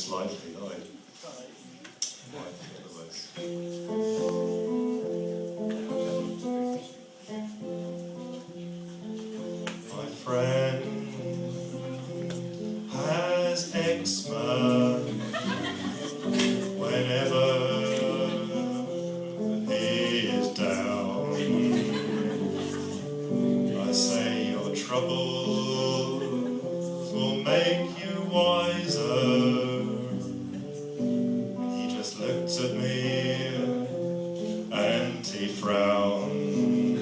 slightly, I might get the words. My friend has eczema. Whenever he is down, I say your troubles will make you wiser. He just looked at me and he frowned.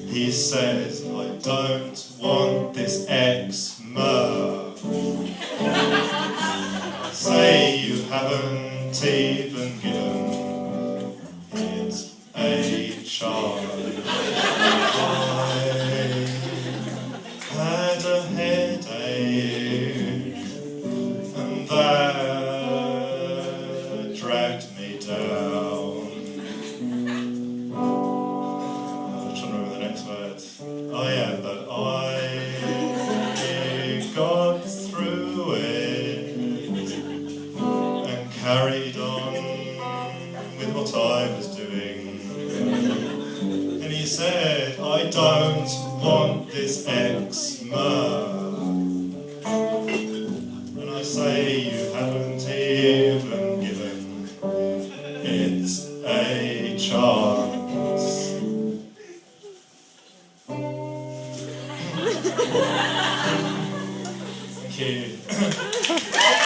He says, I don't want this eczema. I say you haven't even given it a chance. I had a headache and that dragged me down. I'm trying to remember the next words. Oh yeah, but I got through it and carried on with what I was doing. And he said, I don't want this eczema. And I say, you haven't even given it a chance.